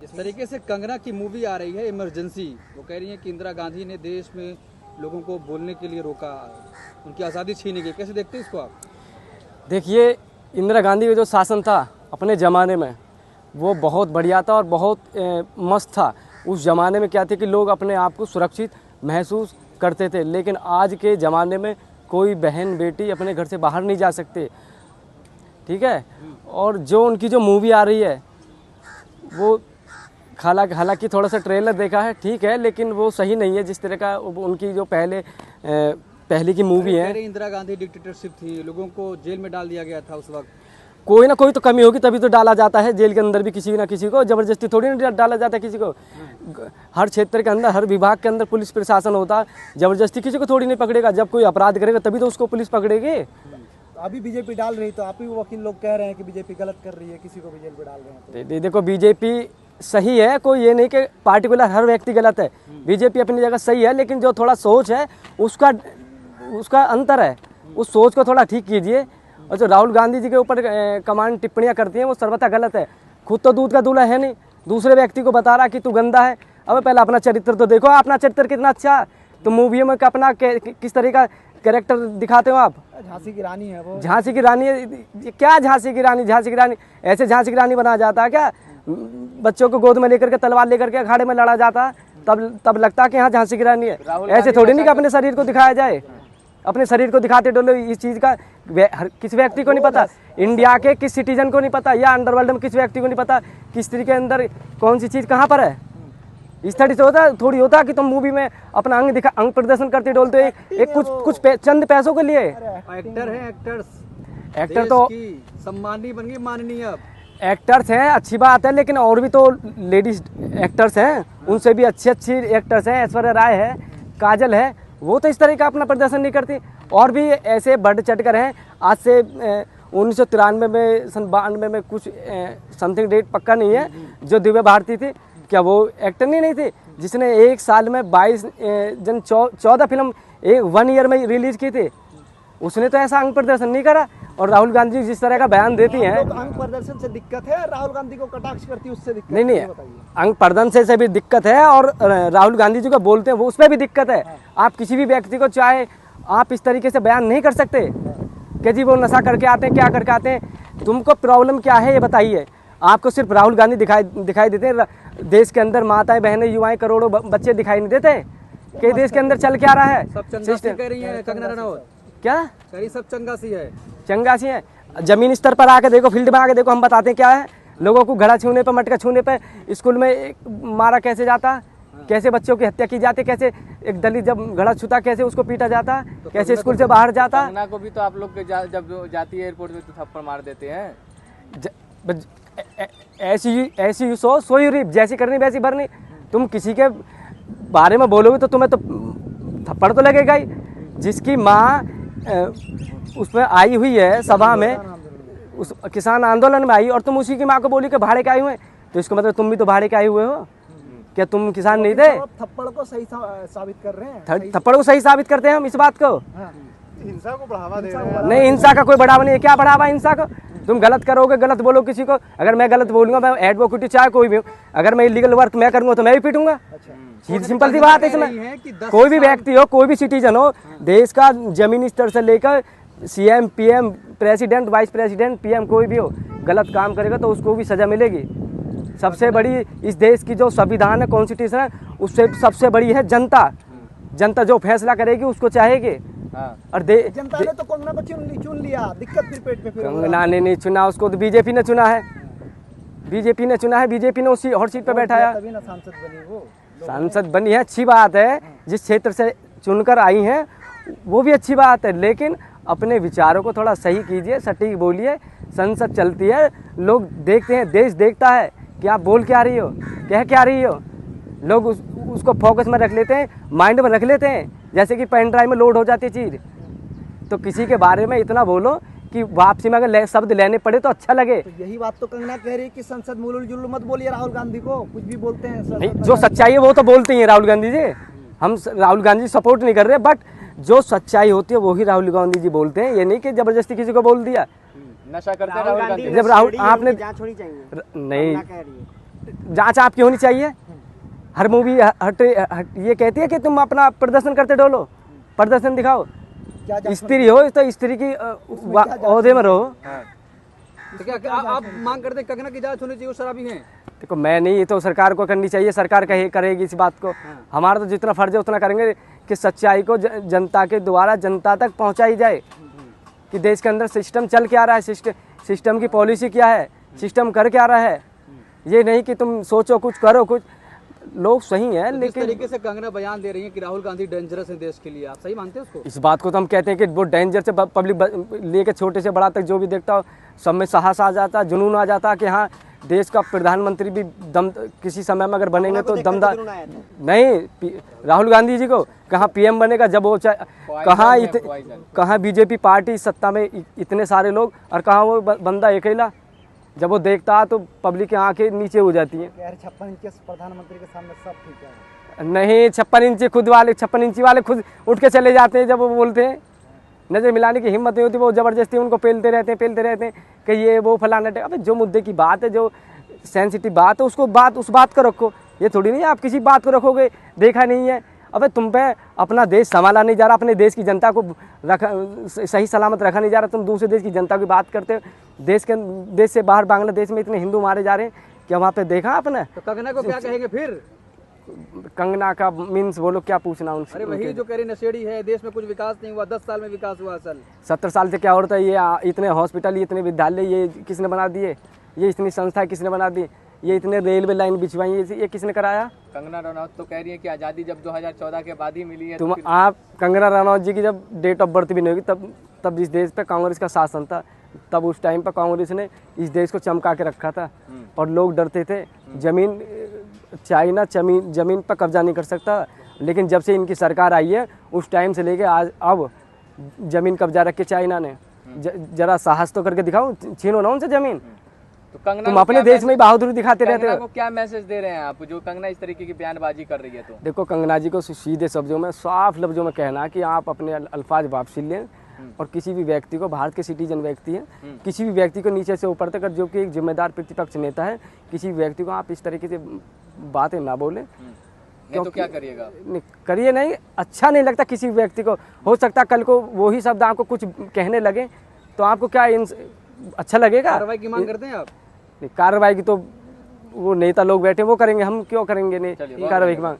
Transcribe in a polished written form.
जिस तरीके से कंगना की मूवी आ रही है इमरजेंसी, वो कह रही है कि इंदिरा गांधी ने देश में लोगों को बोलने के लिए रोका, उनकी आज़ादी छीनी गई। कैसे देखते हैं इसको आप? देखिए, इंदिरा गांधी का जो शासन था अपने ज़माने में वो बहुत बढ़िया था और बहुत मस्त था। उस ज़माने में क्या थे कि लोग अपने आप को सुरक्षित महसूस करते थे, लेकिन आज के ज़माने में कोई बहन बेटी अपने घर से बाहर नहीं जा सकते, ठीक है। और जो उनकी जो मूवी आ रही है वो हालांकि थोड़ा सा ट्रेलर देखा है, ठीक है, लेकिन वो सही नहीं है जिस तरह का उनकी जो पहले की मूवी है। इंदिरा गांधी डिक्टेटरशिप थी, लोगों को जेल में डाल दिया गया था उस वक्त। कोई ना कोई तो कमी होगी तभी तो डाला जाता है जेल के अंदर भी, किसी ना किसी को जबरदस्ती थोड़ी ना डाला जाता है किसी को। हर क्षेत्र के अंदर, हर विभाग के अंदर पुलिस प्रशासन होता है, जबरदस्ती किसी को थोड़ी नहीं पकड़ेगा। जब कोई अपराध करेगा तभी तो उसको पुलिस पकड़ेगी। अभी बीजेपी डाल रही, तो आप ही वकील लोग कह रहे हैं कि बीजेपी गलत कर रही है, किसी को भी जेल पे डाल रहे हैं। देखो, बीजेपी सही है, कोई ये नहीं कि पार्टिकुलर हर व्यक्ति गलत है। बीजेपी अपनी जगह सही है, लेकिन जो थोड़ा सोच है उसका अंतर है, उस सोच को थोड़ा ठीक कीजिए। और जो राहुल गांधी जी के ऊपर कमांड टिप्पणियां करती हैं वो सर्वथा गलत है। खुद तो दूध का दूल्हा है नहीं, दूसरे व्यक्ति को बता रहा कि तू गंदा है। अब पहले अपना चरित्र तो देखो, अपना चरित्र कितना अच्छा है। तो मूवियों में अपना किस तरह का कैरेक्टर दिखाते हो आप? झांसी की रानी है वो। झांसी की रानी है क्या? झांसी की रानी ऐसे झांसी की रानी बनाया जाता है क्या? बच्चों को गोद में लेकर के, तलवार लेकर के अखाड़े में लड़ा जाता है, तब लगता है कि हाँ झांसी की रानी है। ऐसे थोड़ी नहीं कि अपने शरीर को दिखाया जाए। अपने शरीर को दिखाते डोले इस चीज़ का किस व्यक्ति को नहीं पता, इंडिया के किस सिटीजन को नहीं पता, या अंडरवर्ल्ड में किस व्यक्ति को नहीं पता कि स्त्री के अंदर कौन सी चीज़ कहाँ पर है। इस तरह से होता थोड़ी होता कि तुम मूवी में अपना अंग प्रदर्शन करते डोलते एक कुछ चंद पैसों के लिए। एक्टर है, एक्टर तो सम्मानी बन गई, माननीय। अब एक्टर्स हैं, अच्छी बात है, लेकिन और भी तो लेडीज एक्टर्स हैं, उनसे भी अच्छी एक्टर्स हैं। ऐश्वर्या राय है, काजल है, वो तो इस तरह का अपना प्रदर्शन नहीं करती। और भी ऐसे बढ़ चढ़कर हैं। आज से 1993 में, 92 में कुछ समथिंग डेट पक्का नहीं है, जो दिव्या भारती थी, क्या वो एक्टर नहीं थी जिसने एक साल में 14 फिल्म 1 ईयर में रिलीज की थी? उसने तो ऐसा अंग प्रदर्शन नहीं करा। और राहुल गांधी जी जिस तरह का बयान देती हैं, अंग प्रदर्शन से दिक्कत है, राहुल गांधी को कटाक्ष करती है उससे दिक्कत नहीं, अंग प्रदर्शन से भी दिक्कत है, और राहुल गांधी जी को बोलते हैं वो उसमें भी दिक्कत है। आप किसी भी व्यक्ति को चाहे आप इस तरीके से बयान नहीं कर सकते कि जी वो नशा करके आते हैं, क्या करके आते हैं। तुमको प्रॉब्लम क्या है ये बताइए। आपको सिर्फ राहुल गांधी दिखाई देते हैं? देश के अंदर माताएं, बहनें, युवाएं, करोड़ों बच्चे दिखाई नहीं देते कि देश के अंदर चल क्या रहा है? सब चंगासी कह रही है कंगना रनौत। क्या कह रही सब चंगासी है? चंगासी है। जमीन स्तर पर आके देखो, फील्ड में आके देखो, हम बताते हैं क्या है। लोगों को घड़ा छूने पर, मटका छूने पर स्कूल में मारा कैसे जाता, कैसे बच्चों की हत्या की जाती, कैसे एक दलित जब घड़ा छूता कैसे उसको पीटा जाता, कैसे स्कूल से बाहर जाता। कंगना को भी तो आप लोग जब जाती है एयरपोर्ट में तो थप्पड़ मार देते हैं। ऐसी सो ही रीप, जैसी करनी वैसी भरनी। तुम किसी के बारे में बोलोगे तो तुम्हें तो थप्पड़ तो लगेगा ही। जिसकी माँ उसमें आई हुई है सभा में, उस किसान आंदोलन में आई, और तुम उसी की माँ को बोली कि भाड़े के आए हुए, तो इसका मतलब तुम भी तो भाड़े के आए हुए हो। क्या तुम किसान नहीं थे? थप्पड़ को सही साबित कर रहे हैं। थप्पड़ को सही साबित करते हैं हम इस बात को। हिंसा को बढ़ावा दे रहे हैं। नहीं, हिंसा का कोई बढ़ावा नहीं है। क्या बढ़ावा हिंसा को? तुम गलत करोगे, गलत बोलो किसी को। अगर मैं गलत बोलूंगा, मैं एडवोकेट चाहे कोई भी हूँ, अगर मैं इलीगल वर्क मैं करूंगा तो मैं भी पीटूंगा। सिंपल सी बात है इसमें। कोई भी व्यक्ति हो, कोई भी सिटीजन हो, देश का जमीनी स्तर से लेकर CM, PM, president, vice president, PM कोई भी हो, गलत काम करेगा तो उसको भी सजा मिलेगी। सबसे बड़ी इस देश की जो संविधान है, कॉन्स्टिट्यूशन है, उससे सबसे बड़ी है जनता। जनता जो फैसला करेगी उसको चाहेगी। और जनता ने तो कंगना को चुन लिया, दिक्कत फिर पेट में। कंगना ने नहीं चुना उसको, तो बीजेपी ने चुना है। बीजेपी ने चुना है, बीजेपी ने उसी हर सीट पे बैठाया। तभी ना सांसद बनी वो। सांसद बनी है, अच्छी बात है। जिस क्षेत्र से चुनकर आई हैं वो भी अच्छी बात है, लेकिन अपने विचारों को थोड़ा सही कीजिए, सटीक बोलिए। संसद चलती है, लोग देखते हैं, देश देखता है कि आप बोल क्या रही हो, कह क्या रही हो। लोग उसको फोकस में रख लेते हैं, माइंड में रख लेते हैं, जैसे कि पेन ड्राइव में लोड हो जाती है चीज़। तो किसी के बारे में इतना बोलो कि वापसी में अगर शब्द लेने पड़े तो अच्छा लगे। तो यही बात तो कंगना कह रही है कि संसद मुलुल जुलुल मत बोलिए राहुल गांधी को, कुछ भी बोलते हैं। नहीं, जो सच्चाई है वो तो बोलते हैं राहुल गांधी जी। हम राहुल गांधी सपोर्ट नहीं कर रहे, बट जो सच्चाई होती है वही राहुल गांधी जी बोलते हैं। ये नहीं कि जबरदस्ती किसी को बोल दिया। नशा करते राहुल गांधी। जब राहुल आपने जांच होनी चाहिए, नहीं, जांच आपकी होनी चाहिए। हर मूवी ये कहती है कि तुम अपना प्रदर्शन करते डोलो, प्रदर्शन दिखाओ। क्या जांच स्त्री हो तो स्त्री की ओहदे में रहो। तो क्या आप मांग करते हैं कंगना की जांच होनी चाहिए, वो शराबी हैं? देखो मैं नहीं, ये तो सरकार को करनी चाहिए, सरकार करेगी इस बात को। हमारा तो जितना फर्ज है उतना करेंगे कि सच्चाई को जनता के द्वारा जनता तक पहुंचाई जाए कि देश के अंदर सिस्टम चल क्या रहा है, सिस्टम की पॉलिसी क्या है, सिस्टम कर क्या रहा है। ये नहीं कि तुम सोचो कुछ करो कुछ। लोग सही हैं जिस लेकिन तरीके से कंगना बयान दे रही है कि राहुल गांधी डेंजरस है देश के लिए, आप सही मानते हैं उसको? इस बात को तो हम कहते हैं कि वो डेंजर से पब्लिक लेके छोटे से बड़ा तक जो भी देखता हो सब में साहस आ जाता, जुनून आ जाता कि हाँ देश का प्रधानमंत्री भी दम किसी समय में अगर बनेंगे तो दमदार नहीं। राहुल गांधी जी को कहाँ पीएम बनेगा जब वो कहाँ बीजेपी पार्टी सत्ता में इतने सारे लोग, और कहाँ वो बंदा अकेला। जब वो देखता है तो पब्लिक की आंखें नीचे हो जाती हैं। 56 इंच के प्रधानमंत्री के सामने सब ठीक है। नहीं 56 इंची खुद वाले 56 इंची वाले खुद उठ के चले जाते हैं। जब वो बोलते हैं नजर मिलाने की हिम्मत नहीं होती, वो जबरदस्ती उनको पेलते रहते हैं कि ये वो फलाना। अबे जो मुद्दे की बात है, जो सेंसिटिव बात है उस बात को रखो। ये थोड़ी नहीं है आप किसी बात को रखोगे देखा नहीं है। अबे तुम पे अपना देश संभाला नहीं जा रहा, अपने देश की जनता को सही सलामत रखा नहीं जा रहा, तुम दूसरे देश की जनता की बात करते हो। देश से बाहर बांग्लादेश में इतने हिंदू मारे जा रहे हैं क्या वहाँ पे देखा आपने? तो कंगना को क्या कहेंगे फिर? कंगना का मीन्स बोलो क्या पूछना उनसे? अरे वही जो कह रही नशेड़ी है, देश में कुछ विकास नहीं हुआ, 10 साल में विकास हुआ असल। 70 साल से क्या होता है? ये इतने हॉस्पिटल, इतने विद्यालय ये किसने बना दिए? ये इतनी संस्था किसने बना दी? ये इतने रेलवे लाइन बिछवाई ये किसने कराया? कंगना रनौत तो कह रही है कि आज़ादी जब 2014 के बाद ही मिली है। तुम आप कंगना रनौत जी की जब डेट ऑफ बर्थ भी नहीं होगी तब इस देश पे कांग्रेस का शासन था, तब उस टाइम पर कांग्रेस ने इस देश को चमका के रखा था और लोग डरते थे। चाइना जमीन पर कब्जा नहीं कर सकता, लेकिन जब से इनकी सरकार आई है उस टाइम से लेके आज अब जमीन कब्जा रख के चाइना ने। जरा साहस तो करके दिखाओ, छीनो ना उनसे जमीन। तो कंगना तुम अपने देश में बहादुरी दिखाते रहते हो। कंगना को क्या मैसेज दे रहे हैं आप, जो कंगना इस तरीके की बयानबाजी कर रही है? तो देखो कंगना जी को सीधे शब्दों में साफ लफ्जों में कहना कि आप अपने अल्फाज वापसी लें और किसी भी व्यक्ति को, भारत के सिटीजन व्यक्ति हैं, किसी भी व्यक्ति को नीचे से ऊपर तक जो कि एक जिम्मेदार प्रतिपक्ष नेता है, किसी भी व्यक्ति को आप इस तरीके से बातें ना बोलें। नहीं तो क्या करिएगा? करिए नहीं, अच्छा नहीं लगता किसी व्यक्ति को। हो सकता कल को वही शब्द आपको कुछ कहने लगे तो आपको क्या अच्छा लगेगा? कार्रवाई की मांग करते हैं आप? कार्रवाई की तो वो नेता लोग बैठे वो करेंगे, हम क्यों करेंगे? नहीं कार्रवाई की मांग।